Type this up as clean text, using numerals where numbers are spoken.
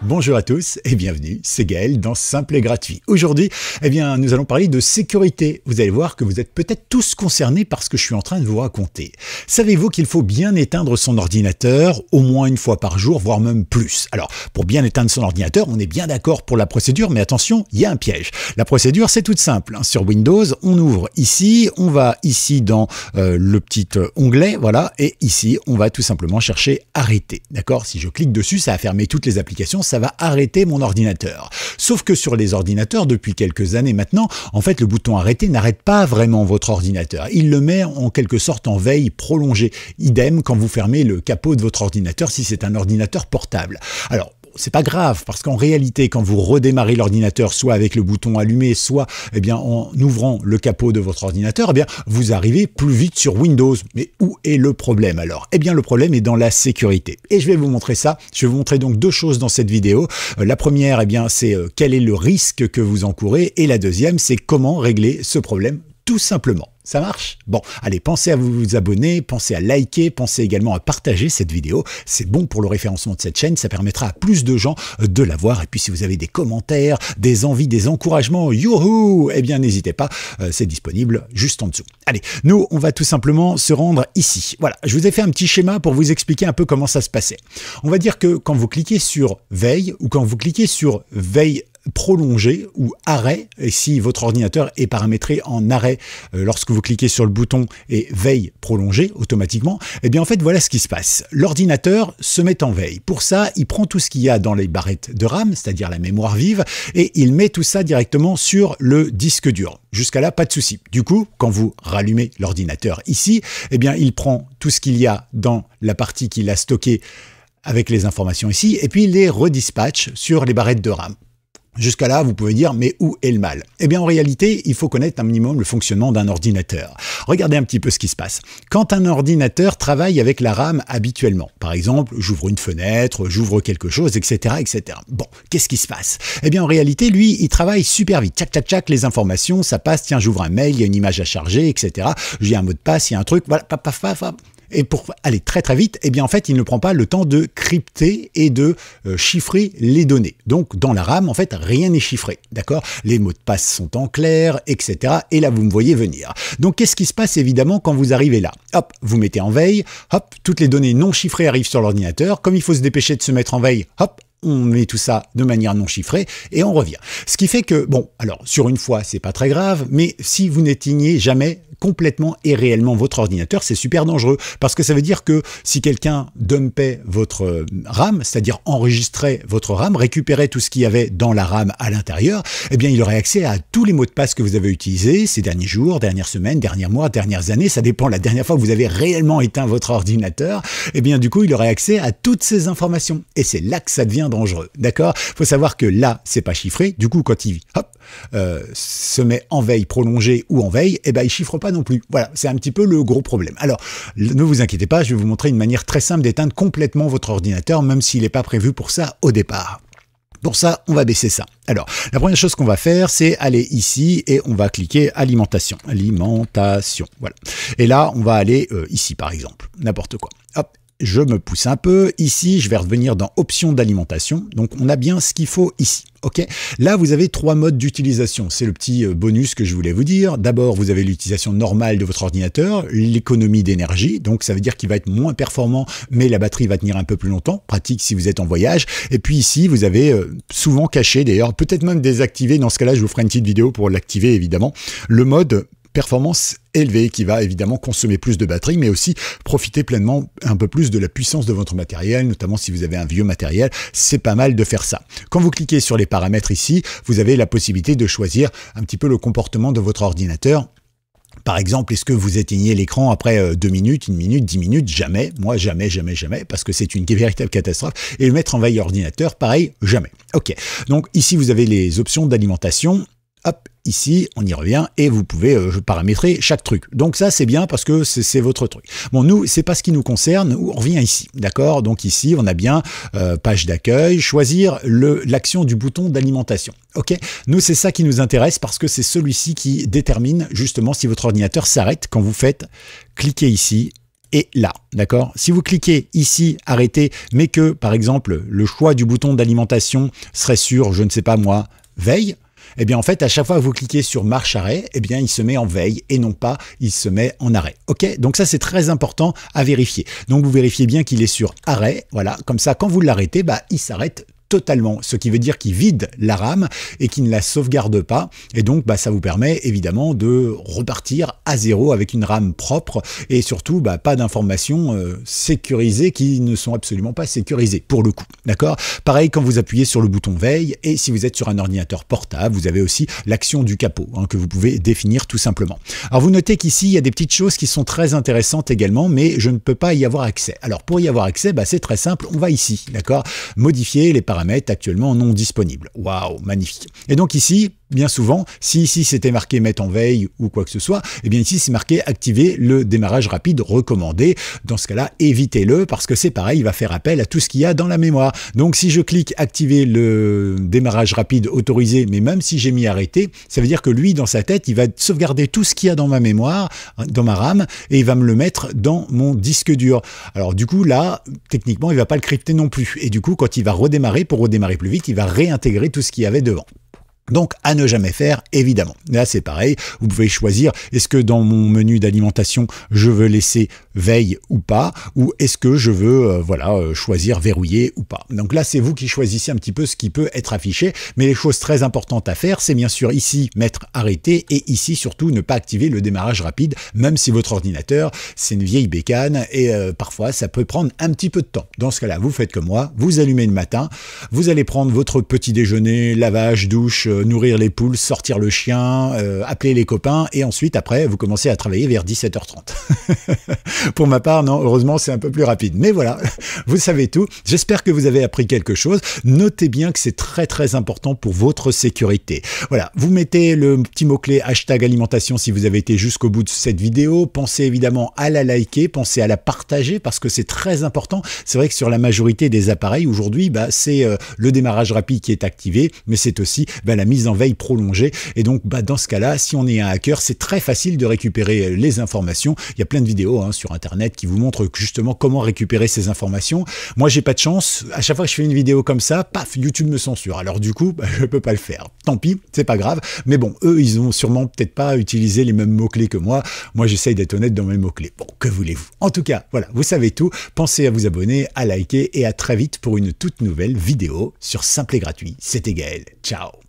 Bonjour à tous et bienvenue, c'est Gaël dans Simple et Gratuit. Aujourd'hui, nous allons parler de sécurité. Vous allez voir que vous êtes peut-être tous concernés par ce que je suis en train de vous raconter. Savez-vous qu'il faut bien éteindre son ordinateur au moins une fois par jour, voire même plus? Alors, pour bien éteindre son ordinateur, on est bien d'accord pour la procédure, mais attention, il y a un piège. La procédure, c'est toute simple. Sur Windows, on ouvre ici, on va ici dans le petit onglet, voilà, et ici, on va tout simplement chercher arrêter. D'accord? Si je clique dessus, ça va fermer toutes les applications, ça va arrêter mon ordinateur. Sauf que sur les ordinateurs, depuis quelques années maintenant, en fait, le bouton arrêter n'arrête pas vraiment votre ordinateur. Il le met en quelque sorte en veille prolongée. Idem quand vous fermez le capot de votre ordinateur si c'est un ordinateur portable. Alors, c'est pas grave parce qu'en réalité, quand vous redémarrez l'ordinateur, soit avec le bouton allumé, soit en ouvrant le capot de votre ordinateur, vous arrivez plus vite sur Windows. Mais où est le problème alors? Le problème est dans la sécurité. Et je vais vous montrer ça. Je vais vous montrer donc deux choses dans cette vidéo. La première, c'est quel est le risque que vous encourez, et la deuxième, c'est comment régler ce problème tout simplement. Ça marche? Bon, allez, pensez à vous abonner, pensez à liker, pensez également à partager cette vidéo. C'est bon pour le référencement de cette chaîne, ça permettra à plus de gens de la voir. Et puis si vous avez des commentaires, des envies, des encouragements, youhou, n'hésitez pas, c'est disponible juste en dessous. Allez, nous, on va tout simplement se rendre ici. Voilà, je vous ai fait un petit schéma pour vous expliquer un peu comment ça se passait. On va dire que quand vous cliquez sur veille ou quand vous cliquez sur veille prolongé ou arrêt, et si votre ordinateur est paramétré en arrêt lorsque vous cliquez sur le bouton et veille prolongée automatiquement, en fait voilà ce qui se passe. L'ordinateur se met en veille. Pour ça, il prend tout ce qu'il y a dans les barrettes de RAM, c'est-à-dire la mémoire vive, et il met tout ça directement sur le disque dur. Jusqu'à là, pas de souci. Du coup, quand vous rallumez l'ordinateur ici, il prend tout ce qu'il y a dans la partie qu'il a stockée avec les informations ici, et puis il les redispatche sur les barrettes de RAM. Jusqu'à là, vous pouvez dire, mais où est le mal? En réalité, il faut connaître un minimum le fonctionnement d'un ordinateur. Regardez un petit peu ce qui se passe. Quand un ordinateur travaille avec la RAM habituellement, par exemple, j'ouvre une fenêtre, j'ouvre quelque chose, etc., etc. Bon, qu'est-ce qui se passe? En réalité, lui, il travaille super vite. Tchac, tchac, tchac, les informations, ça passe, tiens, j'ouvre un mail, il y a une image à charger, etc. J'ai un mot de passe, il y a un truc, voilà, paf, paf, paf, paf. Et pour aller très très vite, en fait, il ne prend pas le temps de crypter et de chiffrer les données. Donc, dans la RAM, en fait, rien n'est chiffré, d'accord? Les mots de passe sont en clair, etc. Et là, vous me voyez venir. Donc, qu'est-ce qui se passe, évidemment, quand vous arrivez là? Hop, vous mettez en veille, hop, toutes les données non chiffrées arrivent sur l'ordinateur. Comme il faut se dépêcher de se mettre en veille, hop, on met tout ça de manière non chiffrée et on revient. Ce qui fait que, bon, alors, sur une fois, c'est pas très grave, mais si vous n'éteignez jamais complètement et réellement votre ordinateur, c'est super dangereux parce que ça veut dire que si quelqu'un dumpait votre RAM, c'est-à-dire enregistrait votre RAM, récupérait tout ce qu'il y avait dans la RAM à l'intérieur, il aurait accès à tous les mots de passe que vous avez utilisés ces derniers jours, dernières semaines, derniers mois, dernières années, ça dépend la dernière fois que vous avez réellement éteint votre ordinateur, du coup, il aurait accès à toutes ces informations et c'est là que ça devient dangereux, d'accord? Faut savoir que là, c'est pas chiffré, du coup, quand il se met en veille prolongée ou en veille, il chiffre pas non plus. Voilà, c'est un petit peu le gros problème. Alors, ne vous inquiétez pas, je vais vous montrer une manière très simple d'éteindre complètement votre ordinateur, même s'il n'est pas prévu pour ça au départ. Pour ça, on va baisser ça. Alors, la première chose qu'on va faire, c'est aller ici et on va cliquer alimentation. Alimentation, voilà. Et là, on va aller ici, par exemple. N'importe quoi. Hop. Je me pousse un peu. Ici, je vais revenir dans options d'alimentation. Donc, on a bien ce qu'il faut ici. OK? Là, vous avez trois modes d'utilisation. C'est le petit bonus que je voulais vous dire. D'abord, vous avez l'utilisation normale de votre ordinateur, l'économie d'énergie. Donc, ça veut dire qu'il va être moins performant, mais la batterie va tenir un peu plus longtemps. Pratique si vous êtes en voyage. Et puis ici, vous avez souvent caché, d'ailleurs, peut-être même désactivé. Dans ce cas-là, je vous ferai une petite vidéo pour l'activer, évidemment. Le mode performance élevée qui va évidemment consommer plus de batterie mais aussi profiter pleinement un peu plus de la puissance de votre matériel, notamment si vous avez un vieux matériel, c'est pas mal de faire ça. Quand vous cliquez sur les paramètres ici, vous avez la possibilité de choisir un petit peu le comportement de votre ordinateur. Par exemple, est-ce que vous éteignez l'écran après 2 minutes, 1 minute, 10 minutes? Jamais. Moi, jamais, jamais, jamais, parce que c'est une véritable catastrophe. Et le mettre en veille ordinateur, pareil, jamais. OK. Donc ici, vous avez les options d'alimentation. Hop, ici, on y revient et vous pouvez paramétrer chaque truc. Donc ça, c'est bien parce que c'est votre truc. Bon, nous, c'est pas ce qui nous concerne. On revient ici, d'accord? Donc ici, on a bien page d'accueil, choisir l'action du bouton d'alimentation. Ok? Nous, c'est ça qui nous intéresse parce que c'est celui-ci qui détermine justement si votre ordinateur s'arrête quand vous faites cliquer ici et là, d'accord? Si vous cliquez ici, arrêter, mais que, par exemple, le choix du bouton d'alimentation serait sur, je ne sais pas moi, veille, eh bien en fait, à chaque fois que vous cliquez sur marche arrêt, eh bien il se met en veille et non pas il se met en arrêt. Ok, donc ça c'est très important à vérifier. Donc vous vérifiez bien qu'il est sur arrêt, voilà, comme ça quand vous l'arrêtez, bah il s'arrête totalement, ce qui veut dire qu'il vide la RAM et qu'il ne la sauvegarde pas, et donc bah, ça vous permet évidemment de repartir à zéro avec une RAM propre et surtout bah, pas d'informations sécurisées qui ne sont absolument pas sécurisées pour le coup, d'accord? Pareil quand vous appuyez sur le bouton veille, et si vous êtes sur un ordinateur portable, vous avez aussi l'action du capot hein, que vous pouvez définir tout simplement. Alors vous notez qu'ici il y a des petites choses qui sont très intéressantes également, mais je ne peux pas y avoir accès. Alors pour y avoir accès, bah, c'est très simple, on va ici, d'accord? Modifier les paramètres actuellement non disponibles. Waouh, magnifique. Et donc ici, bien souvent, si ici c'était marqué mettre en veille ou quoi que ce soit, et bien ici c'est marqué activer le démarrage rapide recommandé. Dans ce cas-là, évitez-le parce que c'est pareil, il va faire appel à tout ce qu'il y a dans la mémoire. Donc si je clique activer le démarrage rapide autorisé, mais même si j'ai mis arrêter, ça veut dire que lui, dans sa tête, il va sauvegarder tout ce qu'il y a dans ma mémoire, dans ma RAM, et il va me le mettre dans mon disque dur. Alors du coup, là, techniquement, il va pas le crypter non plus. Et du coup, quand il va redémarrer, pour redémarrer plus vite, il va réintégrer tout ce qu'il y avait devant. Donc, à ne jamais faire, évidemment. Là, c'est pareil. Vous pouvez choisir, est-ce que dans mon menu d'alimentation, je veux laisser veille ou pas, ou est-ce que je veux, choisir verrouiller ou pas. Donc là, c'est vous qui choisissez un petit peu ce qui peut être affiché, mais les choses très importantes à faire, c'est bien sûr ici, mettre arrêter, et ici, surtout, ne pas activer le démarrage rapide, même si votre ordinateur, c'est une vieille bécane, et parfois, ça peut prendre un petit peu de temps. Dans ce cas-là, vous faites comme moi, vous allumez le matin, vous allez prendre votre petit déjeuner, lavage, douche, nourrir les poules, sortir le chien, appeler les copains, et ensuite, après, vous commencez à travailler vers 17h30. Pour ma part, non, heureusement, c'est un peu plus rapide. Mais voilà, vous savez tout. J'espère que vous avez appris quelque chose. Notez bien que c'est très, très important pour votre sécurité. Voilà, vous mettez le petit mot-clé hashtag alimentation si vous avez été jusqu'au bout de cette vidéo. Pensez évidemment à la liker, pensez à la partager parce que c'est très important. C'est vrai que sur la majorité des appareils, aujourd'hui, bah, c'est le démarrage rapide qui est activé, mais c'est aussi la mise en veille prolongée. Et donc, dans ce cas-là, si on est un hacker, c'est très facile de récupérer les informations. Il y a plein de vidéos sur Internet qui vous montrent justement comment récupérer ces informations. Moi, j'ai pas de chance. À chaque fois que je fais une vidéo comme ça, paf, YouTube me censure. Alors du coup, je peux pas le faire. Tant pis, c'est pas grave. Mais bon, eux, ils ont sûrement peut-être pas utilisé les mêmes mots-clés que moi. Moi, j'essaye d'être honnête dans mes mots-clés. Bon, que voulez-vous? En tout cas, voilà, vous savez tout. Pensez à vous abonner, à liker et à très vite pour une toute nouvelle vidéo sur Simple et Gratuit. C'était Gaël. Ciao!